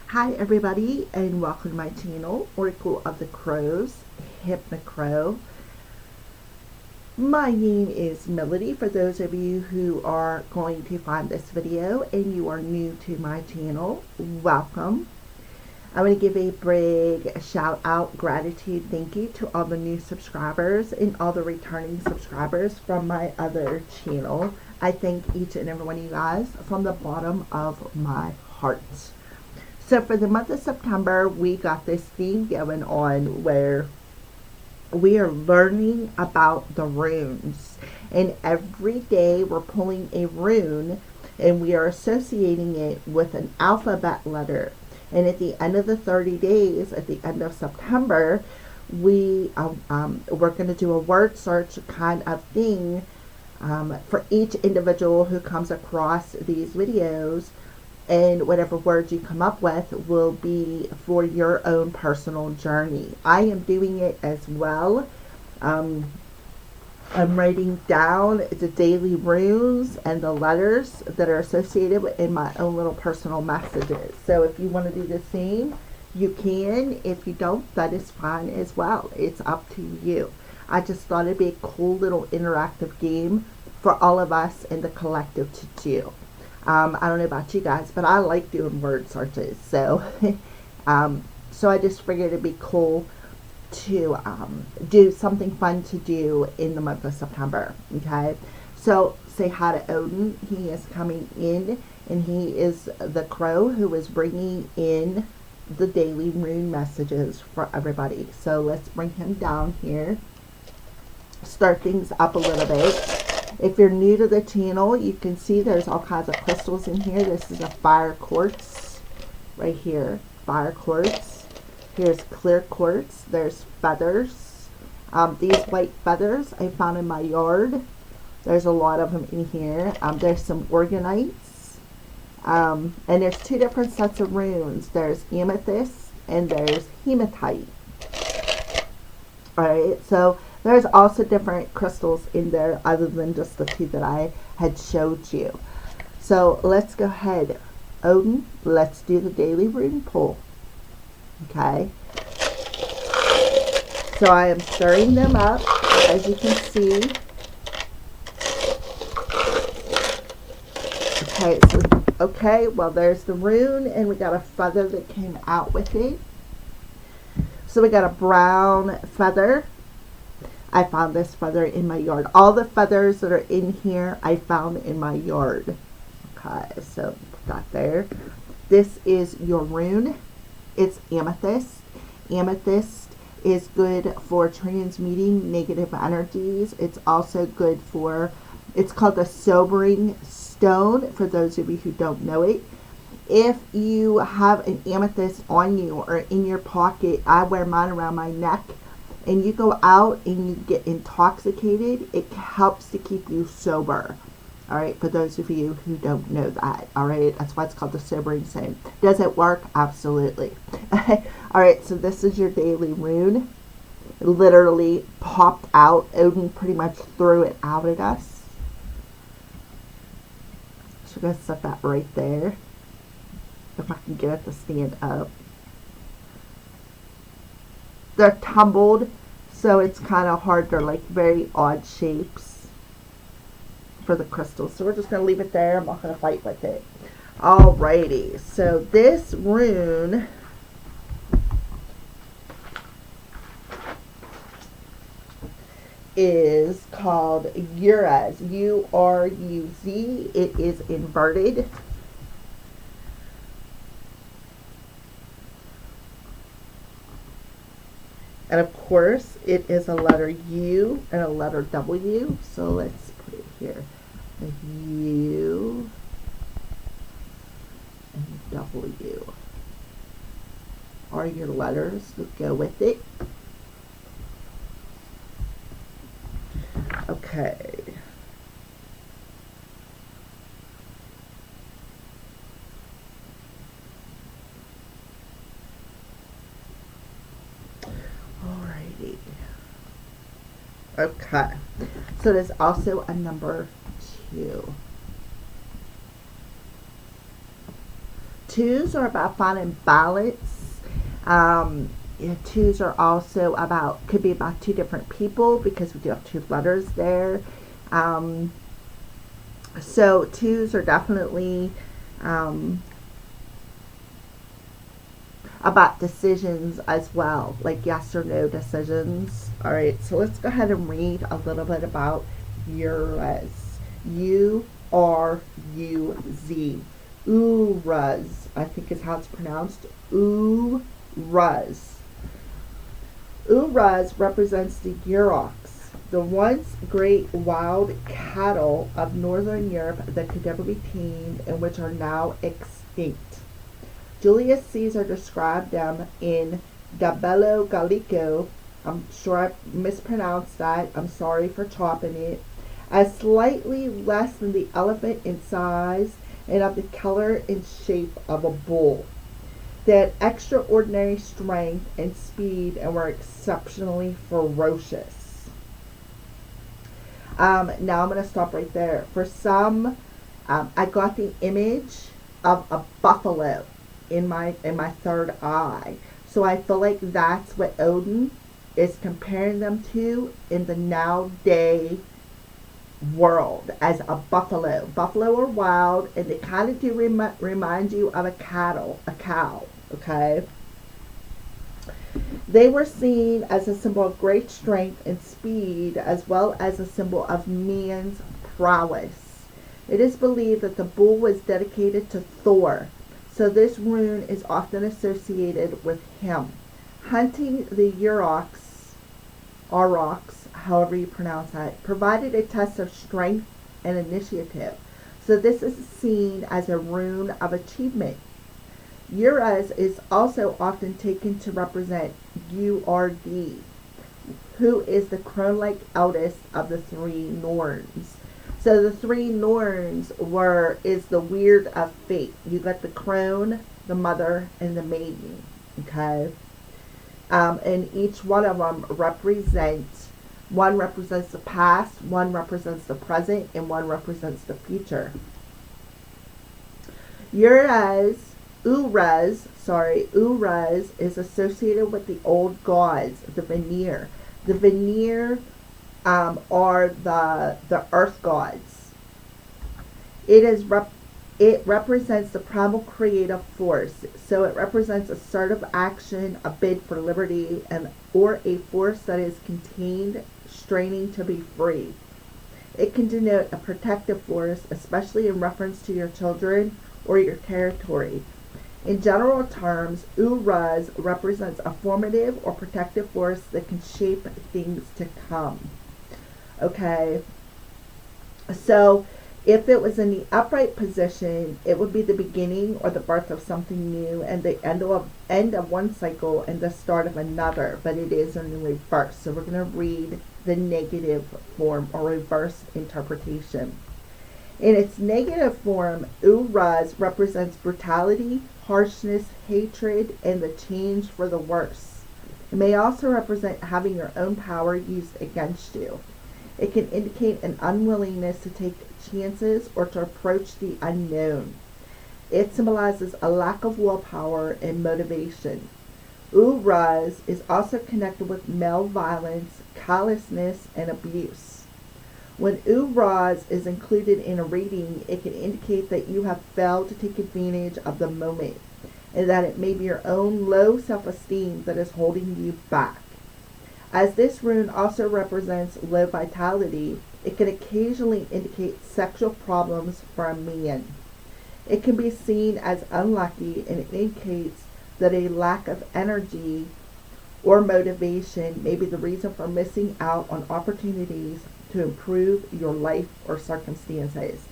Hi everybody and welcome to my channel, Oracle of the Crows, Hypnocrow. My name is Melody for those of you who are going to find this video and you are new to my channel. Welcome. I want to give a big shout out, gratitude, thank you to all the new subscribers and all the returning subscribers from my other channel. I thank each and every one of you guys from the bottom of my heart. So for the month of September, we got this theme going on where we are learning about the runes. And every day we're pulling a rune and we are associating it with an alphabet letter. And at the end of the 30 days, at the end of September, we're going to do a word search kind of thing for each individual who comes across these videos. And whatever words you come up with will be for your own personal journey. I am doing it as well. I'm writing down the daily runes and the letters that are associated with in my own little personal messages. So if you want to do the same, you can. If you don't, that is fine as well. It's up to you. I just thought it'd be a cool little interactive game for all of us in the collective to do. I don't know about you guys, but I like doing word searches. So, so I just figured it'd be cool to do something fun to do in the month of September. Okay, so say hi to Odin. He is coming in, and he is the crow who is bringing in the daily rune messages for everybody. So let's bring him down here. Start things up a little bit. If you're new to the channel, you can see there's all kinds of crystals in here. This is a fire quartz right here. Fire quartz. Here's clear quartz. There's feathers. These white feathers I found in my yard. There's a lot of them in here. There's some organites. And there's two different sets of runes. There's amethyst and there's hematite. Alright, so there's also different crystals in there other than just the two that I had showed you. So let's go ahead. Odin, let's do the daily rune pull. Okay. So I am stirring them up, as you can see. Okay, well there's the rune and we got a feather that came out with it. So we got a brown feather. I found this feather in my yard. All the feathers that are in here I found in my yard. Okay, so put that there. This is your rune. It's amethyst. Amethyst is good for transmuting negative energies. It's also good for, it's called the sobering stone for those of you who don't know it. If you have an amethyst on you or in your pocket, I wear mine around my neck, and you go out and you get intoxicated, it helps to keep you sober. All right, for those of you who don't know that. All right, that's why it's called the sobering stone. Does it work? Absolutely. All right, so this is your daily rune. It literally popped out. Odin pretty much threw it out at us. So we're going to set that right there. If I can get it to stand up. They're tumbled, so it's kind of hard. They're like very odd shapes for the crystals. So we're just going to leave it there. I'm not going to fight with it. Alrighty, so this rune is called Uruz. U-R-U-Z. It is inverted. And of course, it is a letter U and a letter W. So let's put it here. A U and W are your letters that go with it. Okay. Okay, so there's also a number 2. Twos are about finding balance. Twos are also could be about two different people because we do have two letters there. So twos are definitely about decisions as well, like yes or no decisions. All right, so let's go ahead and read a little bit about Uruz. U-R-U-Z. Uruz, I think is how it's pronounced. Uruz. Uruz represents the Uroks, the once great wild cattle of northern Europe that could never be tamed and which are now extinct. Julius Caesar described them in Da Bello Gallico, I'm sure I mispronounced that, I'm sorry for chopping it, as slightly less than the elephant in size and of the color and shape of a bull. They had extraordinary strength and speed and were exceptionally ferocious. Now I'm going to stop right there. For some, I got the image of a buffalo in my third eye. So I feel like that's what Odin is comparing them to in the nowadays world, as a buffalo. Buffalo are wild, and they kind of do remind you of a cow. Okay. They were seen as a symbol of great strength and speed, as well as a symbol of man's prowess. It is believed that the bull was dedicated to Thor, so this rune is often associated with him. Hunting the aurochs, however you pronounce that, provided a test of strength and initiative, so this is seen as a rune of achievement. Uruz is also often taken to represent Urd, who is the crone-like eldest of the three Norns. So the three Norns is the weird of fate. You got the crone, the mother, and the maiden. Okay, and each one of them one represents the past, one represents the present, and one represents the future. Uruz is associated with the old gods, the Vanir. The Vanir are the earth gods. It represents the primal creative force, so it represents assertive action, a bid for liberty, or a force that is contained, straining to be free. It can denote a protective force, especially in reference to your children or your territory. In general terms, Uruz represents a formative or protective force that can shape things to come. Okay, so if it was in the upright position, it would be the beginning or the birth of something new and the end of one cycle and the start of another, but it is in the reverse. So we're going to read the negative form or reverse interpretation. In its negative form, Uruz represents brutality, harshness, hatred, and the change for the worse. It may also represent having your own power used against you. It can indicate an unwillingness to take chances or to approach the unknown. It symbolizes a lack of willpower and motivation. Uruz is also connected with male violence, callousness, and abuse. When Uruz is included in a reading, it can indicate that you have failed to take advantage of the moment, and that it may be your own low self-esteem that is holding you back. As this rune also represents low vitality, it can occasionally indicate sexual problems for a man. It can be seen as unlucky, and it indicates that a lack of energy or motivation may be the reason for missing out on opportunities to improve your life or circumstances.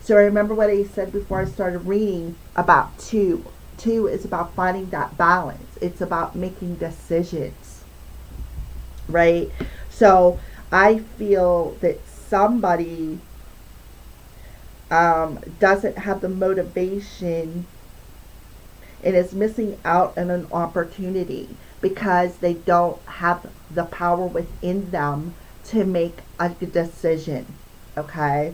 So remember what I said before I started reading about two. Two is about finding that balance. It's about making decisions, right? So I feel that somebody doesn't have the motivation and is missing out on an opportunity because they don't have the power within them to make a decision. Okay,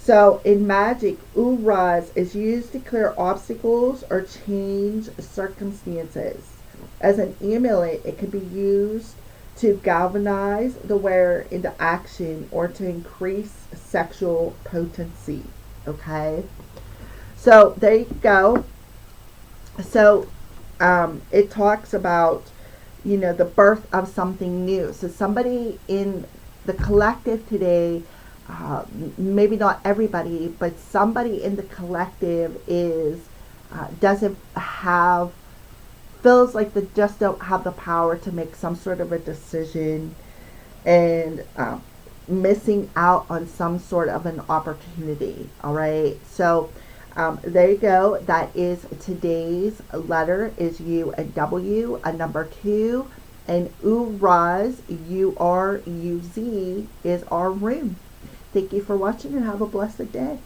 So in magic, Uraz is used to clear obstacles or change circumstances. As an amulet, it can be used to galvanize the wearer into action or to increase sexual potency. Okay, so there you go. So it talks about, the birth of something new. So somebody in the collective today, maybe not everybody, but somebody in the collective is doesn't have feels like they just don't have the power to make some sort of a decision, and missing out on some sort of an opportunity. All right, so there you go. That is today's letter is U and W, a number 2, and Uraz, Uruz, is our rune. Thank you for watching and have a blessed day.